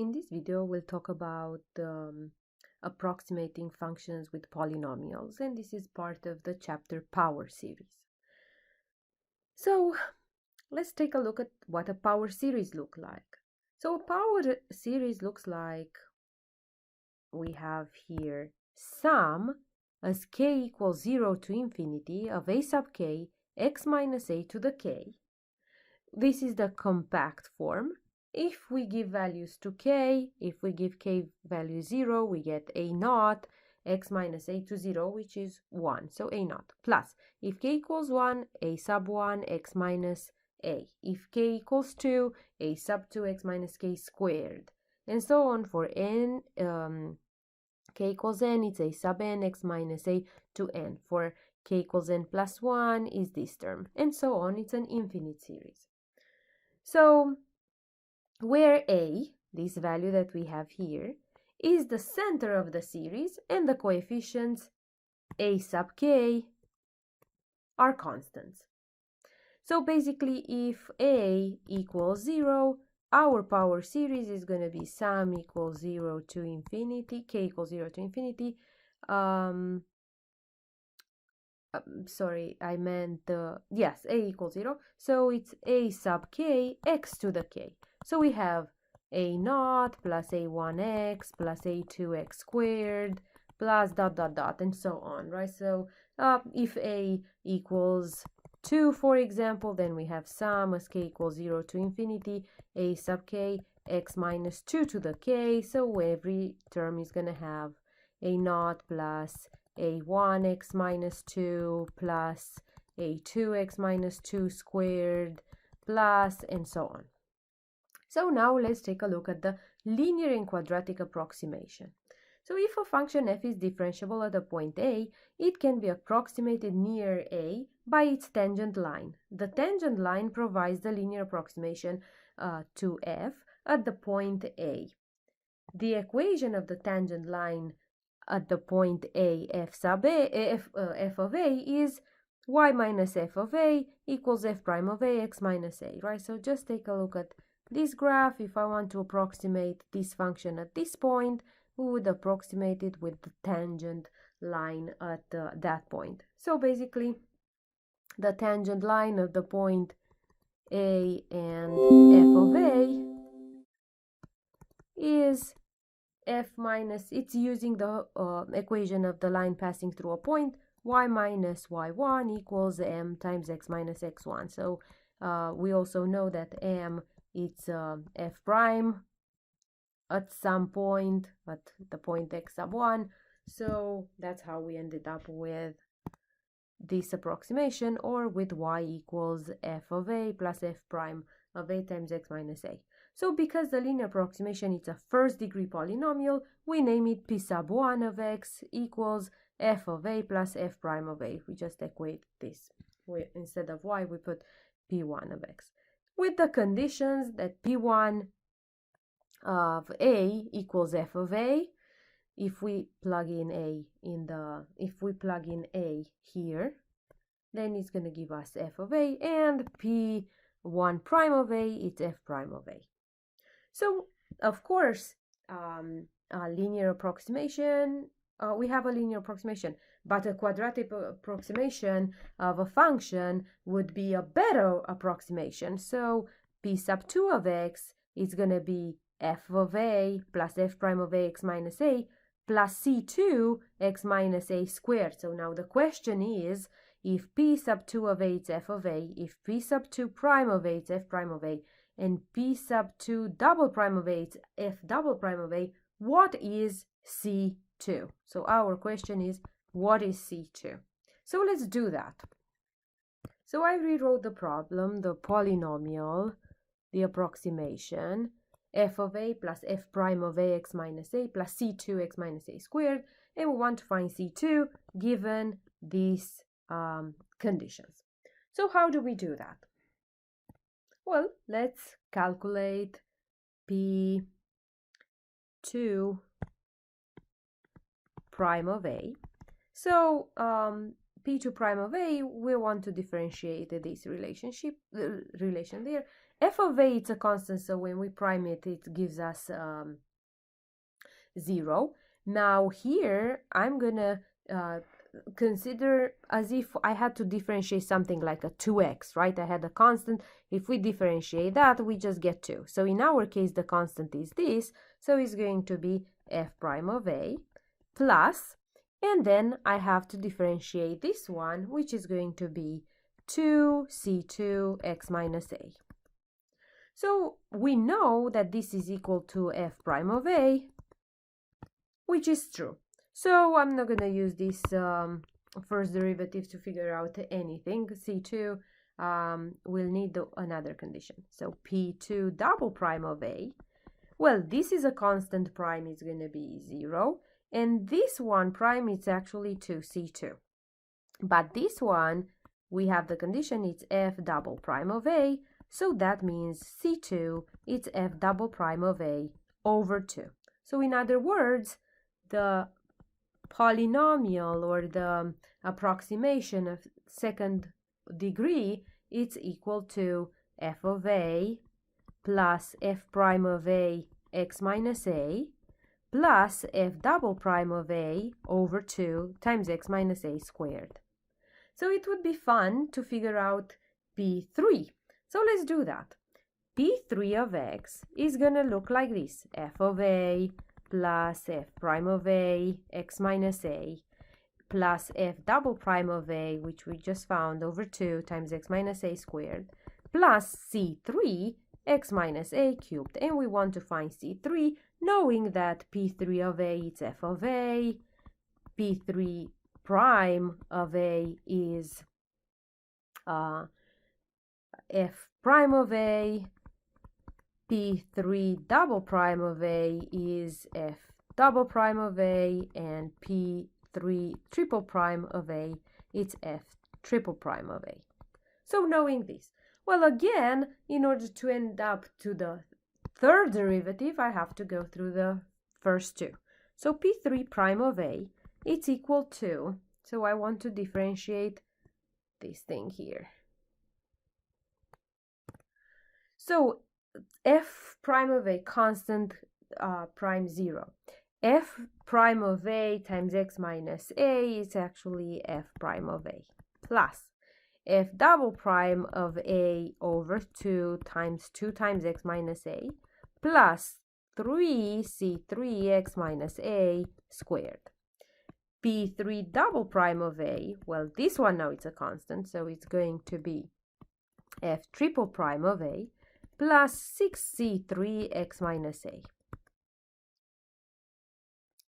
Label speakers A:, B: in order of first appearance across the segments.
A: In this video, we'll talk about approximating functions with polynomials, and this is part of the chapter power series. So let's take a look at what a power series looks like. So a power series looks like we have here sum as k equals 0 to infinity of a sub k x minus a to the k. This is the compact form. If we give values to k, if we give k value 0, we get a naught x minus a to 0, which is 1, so a naught, plus if k equals 1, a sub 1 x minus a. If k equals 2, a sub 2 x minus k squared, and so on for n. K equals n, it's a sub n x minus a to n. For k equals n plus 1 is this term, and so on. It's an infinite series. So where a, this value that we have here, is the center of the series and the coefficients a sub k are constants. So basically, if a equals 0, our power series is going to be sum equals 0 to infinity, k equals 0 to infinity. Sorry, I meant yes, a equals 0. So it's a sub k x to the k. So we have a naught plus a1x plus a2x squared plus dot dot dot and so on, right? So if a equals 2, for example, then we have sum as k equals 0 to infinity a sub k x minus 2 to the k. So every term is going to have a naught plus a1x minus 2 plus a2x minus 2 squared plus and so on. So now let's take a look at the linear and quadratic approximation. So if a function f is differentiable at a point a, it can be approximated near a by its tangent line. The tangent line provides the linear approximation to f at the point a. The equation of the tangent line at the point a, f sub a, f of a is y minus f of a equals f prime of a x minus a, right? So just take a look at this graph. If I want to approximate this function at this point, we would approximate it with the tangent line at that point. So basically, the tangent line of the point a and f of a is f minus, it's using the equation of the line passing through a point, y minus y1 equals m times x minus x1. So we also know that m, it's f prime at some point, at the point x sub 1. So that's how we ended up with this approximation, or with y equals f of a plus f prime of a times x minus a. So because the linear approximation is a first degree polynomial, we name it p sub 1 of x equals f of a plus f prime of a. We just equate this. Instead of y, we put p1 of x. With the conditions that p1 of a equals f of a, if we plug in a here, then it's going to give us f of a, and p1 prime of a, it's f prime of a. So, of course, a linear approximation, we have a linear approximation, but a quadratic approximation of a function would be a better approximation. So, p sub 2 of x is going to be f of a plus f prime of a x minus a plus c2 x minus a squared. So now the question is, if p sub 2 of a is f of a, if p sub 2 prime of a is f prime of a, and p sub 2 double prime of a is f double prime of a, what is c2? So our question is, what is c2? So let's do that. So I rewrote the problem, the polynomial, the approximation, f of a plus f prime of a x minus a plus c2 x minus a squared, and we want to find c2 given these conditions. So how do we do that? Well, let's calculate p2 prime of a. So p2 prime of a, we want to differentiate this relation there, f of a, it's a constant, so when we prime it, it gives us 0. Now here, I'm gonna consider as if I had to differentiate something like a 2x, right? I had a constant. If we differentiate that, we just get 2. So in our case, the constant is this. So it's going to be f prime of a plus, and then I have to differentiate this one, which is going to be 2c2 x minus a. So we know that this is equal to f prime of a, which is true. So I'm not going to use this first derivative to figure out anything. C2 will need another condition. So P2 double prime of A. Well, this is a constant prime, it's going to be 0. And this one prime, it's actually 2C2. But this one, we have the condition, it's F double prime of A. So that means C2, it's F double prime of A over 2. So in other words, the polynomial or the approximation of second degree, it's equal to f of a plus f prime of a x minus a plus f double prime of a over 2 times x minus a squared. So it would be fun to figure out P3. So let's do that. P3 of x is going to look like this. F of a plus f prime of a x minus a plus f double prime of a, which we just found, over 2 times x minus a squared, plus c3 x minus a cubed. And we want to find c3, knowing that p3 of a is f of a, p3 prime of a is f prime of a, P3 double prime of a is f double prime of a, and P3 triple prime of a, it's f triple prime of a. So knowing this, well, again, in order to end up to the third derivative, I have to go through the first two. So P3 prime of a, it's equal to, so I want to differentiate this thing here. So f prime of a constant prime 0. F prime of a times x minus a is actually f prime of a plus f double prime of a over 2 times x minus a plus 3c3 x minus a squared. P3 double prime of a, well, this one now it's a constant, so it's going to be f triple prime of a plus 6c3 x minus a.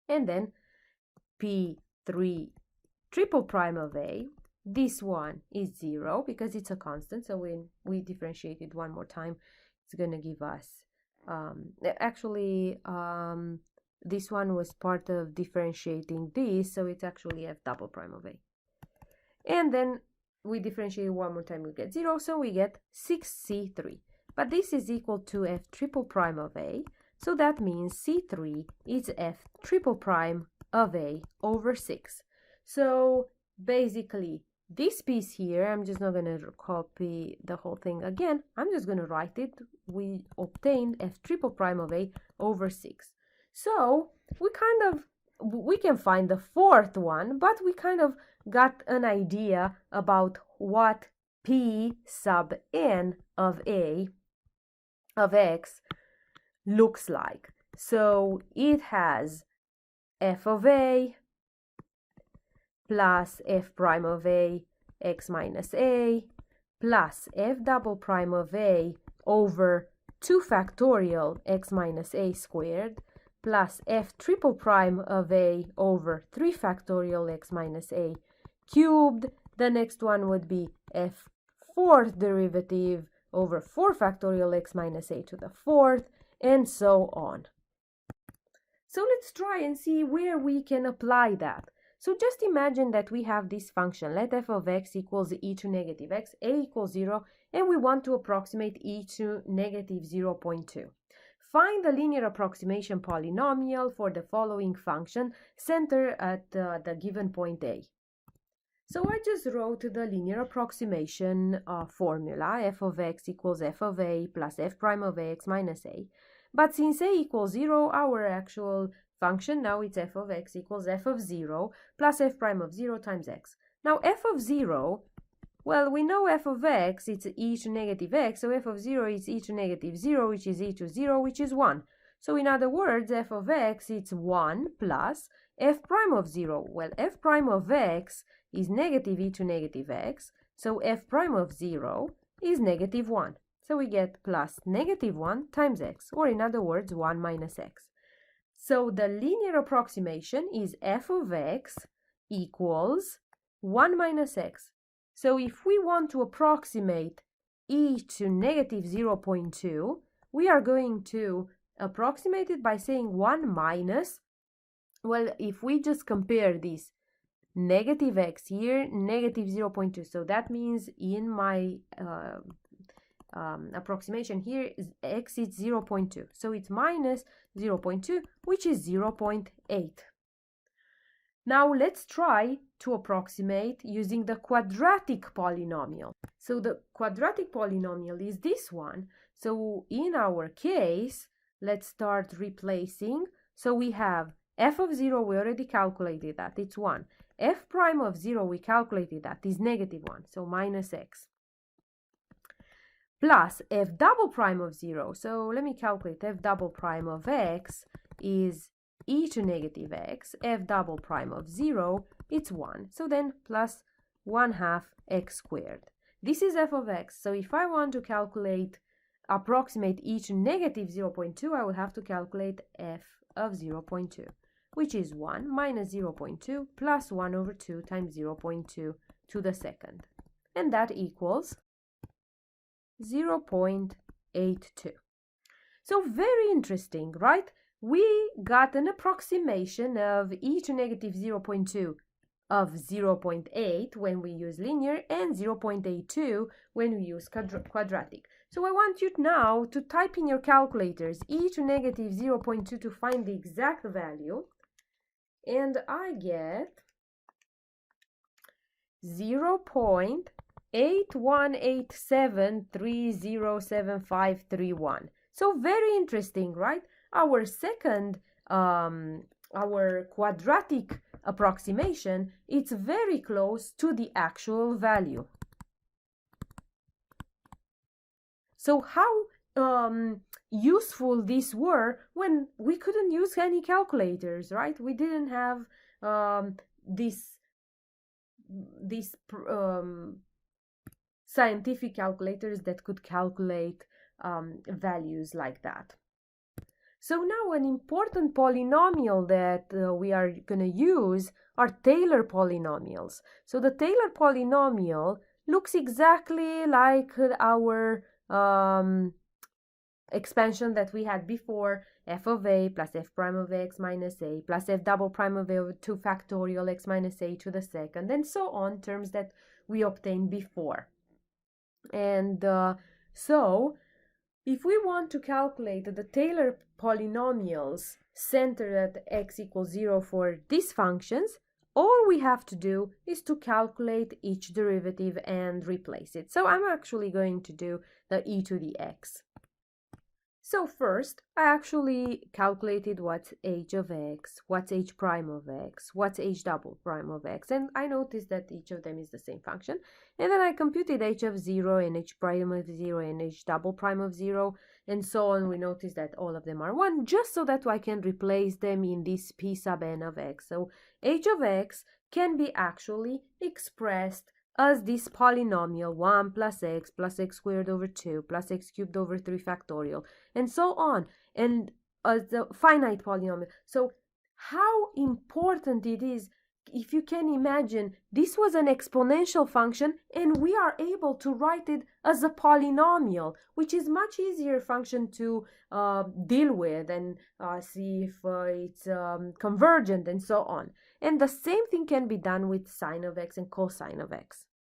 A: And then P3 triple prime of a, this one is 0 because it's a constant, so when we differentiate it one more time, it's going to give us, this one was part of differentiating this, so it's actually f double prime of a. And then we differentiate one more time, we get 0, so we get 6c3. But this is equal to f triple prime of a, so that means c3 is f triple prime of a over 6. So basically, this piece here, I'm just not going to copy the whole thing again. I'm just going to write it. We obtained f triple prime of a over 6. So we can find the fourth one, but we kind of got an idea about what p sub n of a of x looks like. So it has f of a plus f prime of a x minus a plus f double prime of a over 2 factorial x minus a squared plus f triple prime of a over 3 factorial x minus a cubed. The next one would be f fourth derivative over 4 factorial x minus a to the fourth, and so on. So let's try and see where we can apply that. So just imagine that we have this function, let f of x equals e to negative x, a equals 0, and we want to approximate e to negative 0.2. Find the linear approximation polynomial for the following function, center at the given point a. So I just wrote the linear approximation formula, f of x equals f of a plus f prime of x minus a. But since a equals 0, our actual function now it's f of x equals f of 0 plus f prime of 0 times x. Now f of 0, well, we know f of x, it's e to negative x, so f of 0 is e to negative 0, which is e to 0, which is 1. So in other words, f of x, it's 1 plus f prime of 0. Well, f prime of x is negative e to negative x, so f prime of 0 is negative 1. So we get plus negative 1 times x, or in other words, 1 minus x. So the linear approximation is f of x equals 1 minus x. So if we want to approximate e to negative 0.2, we are going to approximate it by saying 1 minus, well, if we just compare this negative x here, negative 0.2, so that means in my approximation here is x is 0.2, so it's minus 0.2, which is 0.8. Now let's try to approximate using the quadratic polynomial. So the quadratic polynomial is this one. So in our case, let's start replacing. So we have f of 0, we already calculated that, it's 1. F prime of 0, we calculated that, is negative 1, so minus x. Plus f double prime of 0, so let me calculate, f double prime of x is e to negative x, f double prime of 0, it's 1. So then plus 1/2 x squared. This is f of x, so if I want to calculate, approximate e to negative 0.2, I will have to calculate f of 0.2, which is 1 minus 0.2 plus 1 over 2 times 0.2 to the second. And that equals 0.82. So very interesting, right? We got an approximation of e to negative 0.2 of 0.8 when we use linear and 0.82 when we use quadratic. So I want you now to type in your calculators e to negative 0.2 to find the exact value. And I get 0.8187307531. So very interesting, right? Our second, our quadratic approximation, it's very close to the actual value. So how useful these were when we couldn't use any calculators, right? We didn't have these scientific calculators that could calculate values like that. So now an important polynomial that we are going to use are Taylor polynomials. So the Taylor polynomial looks exactly like our expansion that we had before, f of a plus f prime of x minus a plus f double prime of a over 2 factorial x minus a to the second, and so on, terms that we obtained before. And so if we want to calculate the Taylor polynomials centered at x equals 0 for these functions, all we have to do is to calculate each derivative and replace it. So I'm actually going to do the e to the x. So first, I actually calculated what's h of x, what's h prime of x, what's h double prime of x, and I noticed that each of them is the same function. And then I computed h of 0 and h prime of 0 and h double prime of 0, and so on. We notice that all of them are 1, just so that I can replace them in this p sub n of x. So h of x can be actually expressed as this polynomial 1 plus x squared over 2 plus x cubed over 3 factorial, and so on, and as a finite polynomial. So how important it is, if you can imagine, this was an exponential function and we are able to write it as a polynomial, which is much easier function to deal with and see if it's convergent and so on. And the same thing can be done with sine of x and cosine of x.